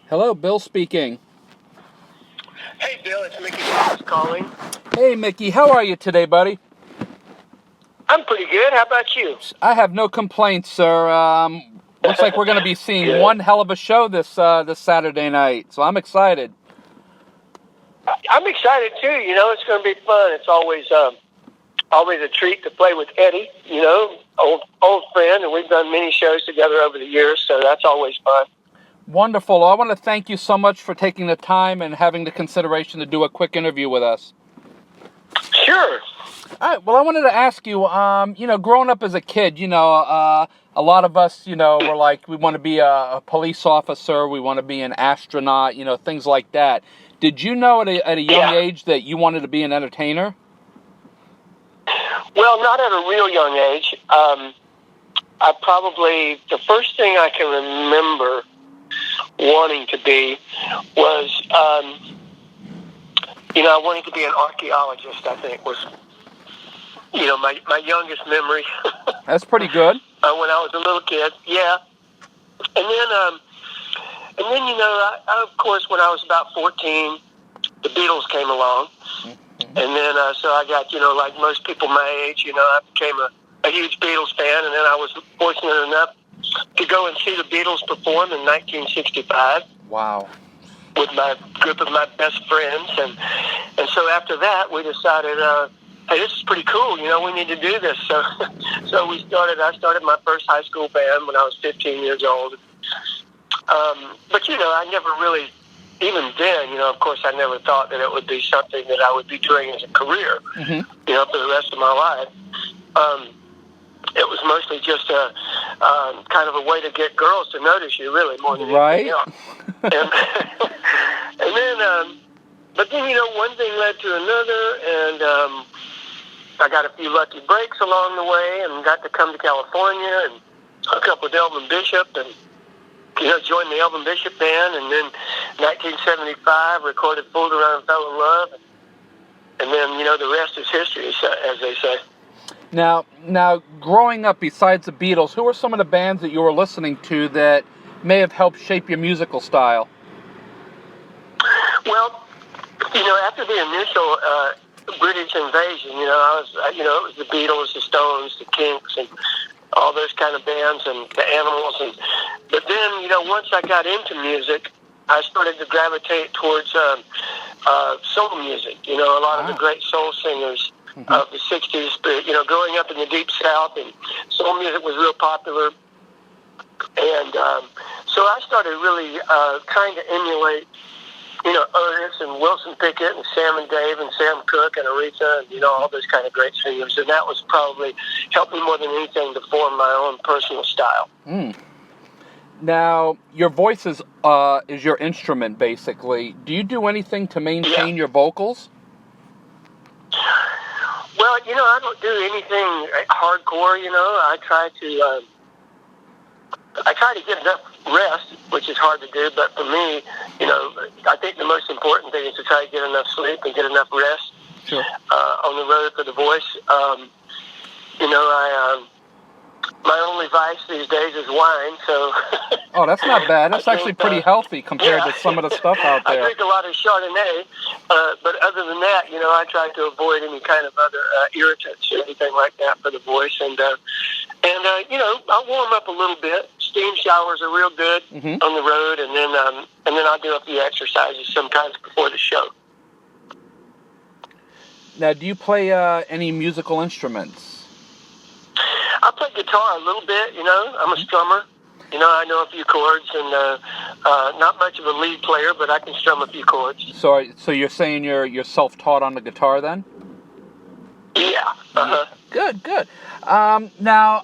Hello, Bill speaking. Hey, Bill, it's Mickey calling. Hey, Mickey, how are you today, buddy? I'm pretty good. How about you? I have no complaints, sir. Looks like we're going to be seeing Good. one hell of a show this Saturday night, so I'm excited. I'm excited too. It's going to be fun. It's always a treat to play with Eddie. Old friend, and we've done many shows together over the years, so that's always fun. Wonderful. I want to thank you so much for taking the time and having the consideration to do a quick interview with us. Sure. All right. Well, I wanted to ask you, growing up as a kid, a lot of us, were like, we want to be a police officer, we want to be an astronaut, things like that. Did you know at a young age that you wanted to be an entertainer? Well, not at a real young age. The first thing I can remember wanting to be was, I wanted to be an archaeologist, I think, was, my youngest memory. That's pretty good. When I was a little kid, yeah. And then, of course, when I was about 14, the Beatles came along. Mm-hmm. And then, so I got, like most people my age, I became a huge Beatles fan. And then I was fortunate enough to go and see the Beatles perform in 1965. Wow. With my group of my best friends. And so after that, we decided, hey, this is pretty cool. We need to do this. So I started my first high school band when I was 15 years old. But, I never really, even then, of course, I never thought that it would be something that I would be doing as a career, Mm-hmm. For the rest of my life. It was mostly just a kind of a way to get girls to notice you, really, more than anything else. And then, but then, one thing led to another, and I got a few lucky breaks along the way and got to come to California and hook up with Elvin Bishop and, joined the Elvin Bishop band. And then 1975, recorded Fooled Around and Fell in Love. And then, the rest is history, as they say. Now, growing up, besides the Beatles, who were some of the bands that you were listening to that may have helped shape your musical style? Well, after the initial British invasion, it was the Beatles, the Stones, the Kinks, and all those kind of bands, and the Animals. But then, once I got into music, I started to gravitate towards soul music. A lot of the great soul singers of the 60s, but, growing up in the Deep South, and soul music was real popular. And so I started really trying to emulate, Otis and Wilson Pickett and Sam and Dave and Sam Cooke and Aretha and, all those kind of great singers. And that was probably helped me more than anything to form my own personal style. Mm. Now, your voice is your instrument, basically. Do you do anything to maintain your vocals? Well, I don't do anything hardcore, I try to get enough rest, which is hard to do, but for me, I think the most important thing is to try to get enough sleep and get enough rest. Sure. On the road for the voice. My only vice these days is wine, so... Oh, that's not bad. That's actually pretty healthy compared to some of the stuff out there. I drink a lot of Chardonnay, but other than that, I try to avoid any kind of other irritants or anything like that for the voice. And I'll warm up a little bit. Steam showers are real good on the road, and then I'll do a few exercises sometimes before the show. Now, do you play any musical instruments? I play guitar a little bit, I'm a strummer. I know a few chords, and not much of a lead player, but I can strum a few chords. So you're saying you're self-taught on the guitar then? Yeah. Uh-huh. Good. Now,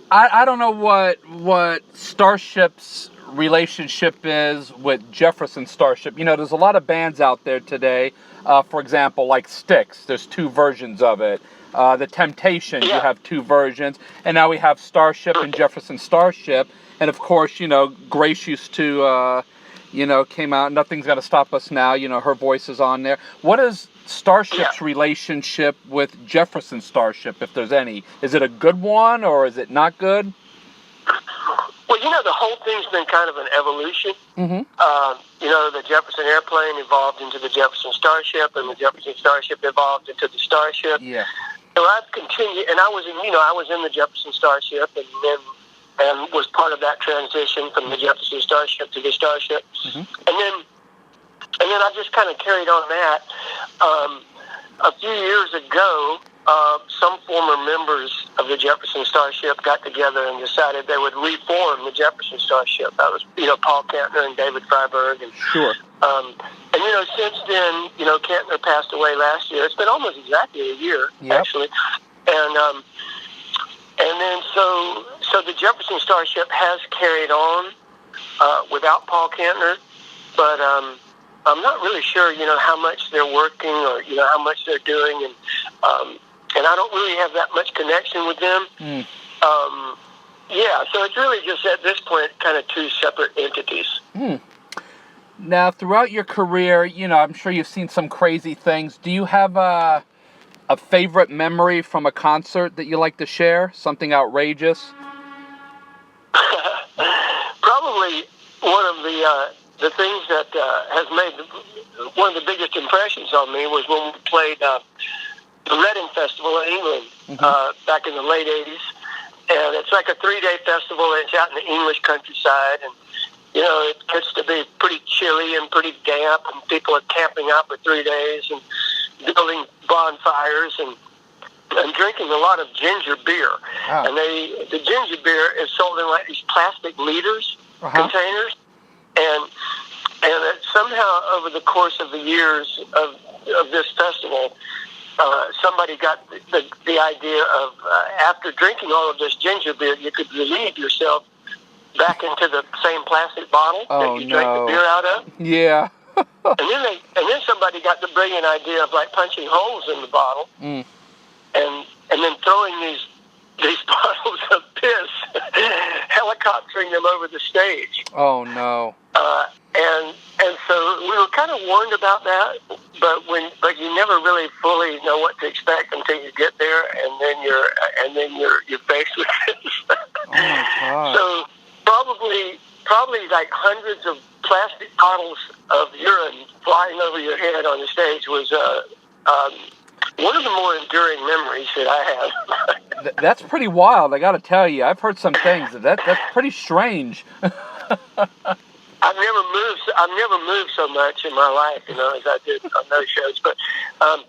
I don't know what Starship's relationship is with Jefferson Starship. There's a lot of bands out there today. For example, like Styx. There's two versions of it. The Temptations, you have two versions. And now we have Starship and Jefferson Starship. And of course, Grace used to, came out. Nothing's Gonna Stop Us Now. Her voice is on there. What is Starship's relationship with Jefferson Starship, if there's any? Is it a good one or is it not good? Well, the whole thing's been kind of an evolution. Mm-hmm. The Jefferson Airplane evolved into the Jefferson Starship, and the Jefferson Starship evolved into the Starship. Yeah. So I've continued, and I was in the Jefferson Starship, and was part of that transition from the Jefferson Starship to the Starship, Mm-hmm. and then I just kind of carried on that. A few years ago, some former members of the Jefferson Starship got together and decided they would reform the Jefferson Starship. That was, Paul Kantner and David Freiberg. And, Sure. and since then, Kantner passed away last year. It's been almost exactly a year, actually. And then so the Jefferson Starship has carried on without Paul Kantner, but I'm not really sure, how much they're working or, how much they're doing, and I don't really have that much connection with them. Mm. So it's really just at this point kind of two separate entities. Mm. Now, throughout your career, I'm sure you've seen some crazy things. Do you have a favorite memory from a concert that you like to share? Something outrageous? Probably one of the things that has made one of the biggest impressions on me was when we played the Reading Festival in England back in the late 80s. And it's like a 3-day festival, and it's out in the English countryside, and it gets to be pretty chilly and pretty damp, and people are camping out for 3 days and building bonfires and drinking a lot of ginger beer. Wow. And the ginger beer is sold in like these plastic liters, containers, and somehow over the course of the years of this festival, somebody got the idea of after drinking all of this ginger beer, you could relieve yourself back into the same plastic bottle that you drank the beer out of. Yeah. and then somebody got the brilliant idea of like punching holes in the bottle, and then throwing these bottles of piss, helicoptering them over the stage. Oh no. And so we were kind of warned about that, but you never really fully know what to expect until you get there, and then you're faced with this. Oh my God. So probably like hundreds of plastic bottles of urine flying over your head on the stage was one of the more enduring memories that I have. That's pretty wild, I got to tell you. I've heard some things that's pretty strange. I've never moved so much in my life, as I did on those shows. But and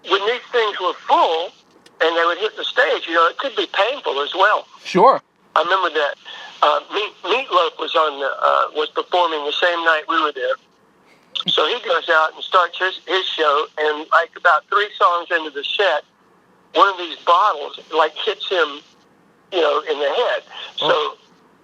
when these things were full and they would hit the stage, it could be painful as well. Sure. I remember that Meatloaf was performing the same night we were there. So he goes out and starts his show, and like about 3 songs into the set, one of these bottles like hits him, in the head. So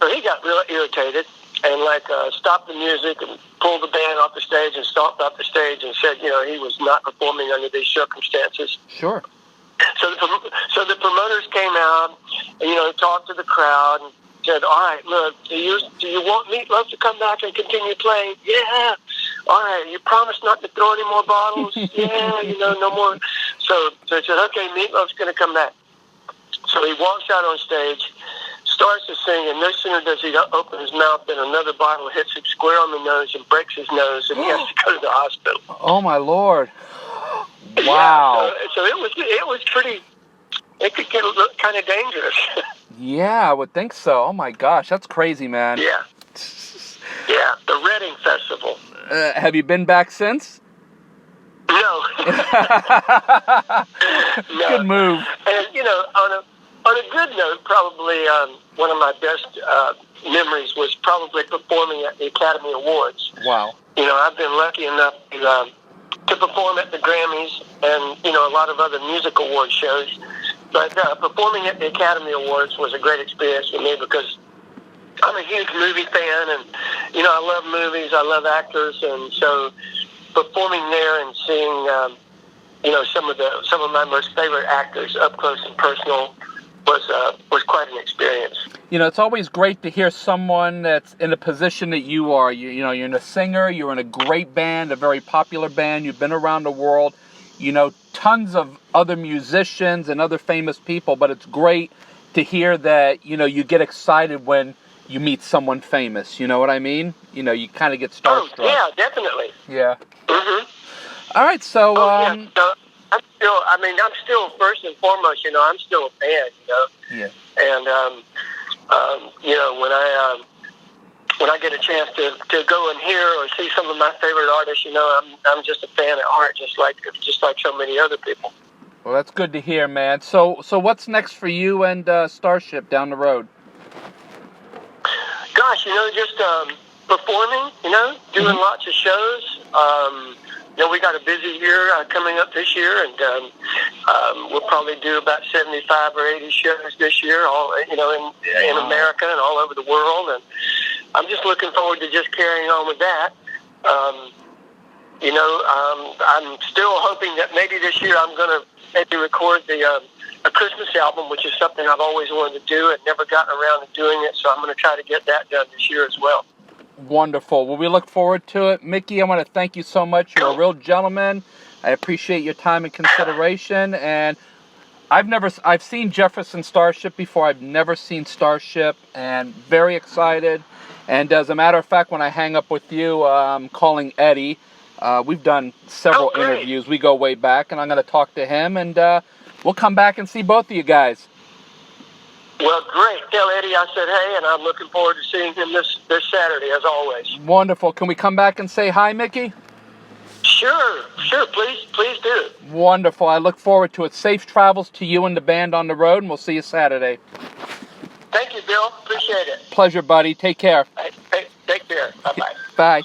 he got real irritated and stopped the music and pulled the band off the stage and stomped off the stage and said, he was not performing under these circumstances. Sure. So the promoters came out and talked to the crowd and said, "All right, look, do you want Meatloaf to come back and continue playing? Yeah. All right, you promise not to throw any more bottles? Yeah, no more." So they said, "Okay, Meatloaf's going to come back." So he walks out on stage, starts to sing, and no sooner does he open his mouth than another bottle hits him square on the nose and breaks his nose, and he has to go to the hospital. Oh my Lord! Wow. Yeah, so it was pretty. It could get kind of dangerous. Yeah, I would think so. Oh my gosh, that's crazy, man. Yeah. Yeah, the Reading Festival. Have you been back since? No. No. Good move. And on a good note, probably one of my best memories was probably performing at the Academy Awards. Wow. I've been lucky enough to perform at the Grammys and a lot of other music award shows. But performing at the Academy Awards was a great experience for me because I'm a huge movie fan, and I love movies, I love actors, and so performing there and seeing some of my most favorite actors up close and personal was quite an experience. It's always great to hear someone that's in a position that you are. You're a singer, you're in a great band, a very popular band, you've been around the world, tons of other musicians and other famous people, but it's great to hear that, you get excited when you meet someone famous. You know what I mean? You kind of get starstruck. Oh, yeah, definitely. Yeah. Mm-hmm. All right, so Yeah. So I'm still first and foremost, I'm still a fan, yeah. And when I get a chance to go and hear or see some of my favorite artists, I'm just a fan at heart, just like so many other people. Well, that's good to hear, man. So what's next for you and Starship down the road? Gosh, just performing, doing lots of shows. We got a busy year coming up this year, and we'll probably do about 75 or 80 shows this year, all in America and all over the world. And I'm just looking forward to just carrying on with that. I'm still hoping that maybe this year I'm going to maybe record a Christmas album, which is something I've always wanted to do and never gotten around to doing it. So I'm going to try to get that done this year as well. Wonderful. Well, we look forward to it. Mickey, I want to thank you so much. You're a real gentleman. I appreciate your time and consideration. And I've seen Jefferson Starship before. I've never seen Starship, and very excited. And as a matter of fact, when I hang up with you, I'm calling Eddie. We've done several interviews. We go way back, and I'm going to talk to him, and we'll come back and see both of you guys. Well, great. Tell Eddie I said hey, and I'm looking forward to seeing him this Saturday, as always. Wonderful. Can we come back and say hi, Mickey? Sure. Please do. Wonderful. I look forward to it. Safe travels to you and the band on the road, and we'll see you Saturday. Thank you, Bill. Appreciate it. Pleasure, buddy. Take care. Hey, take care. Bye-bye. Bye.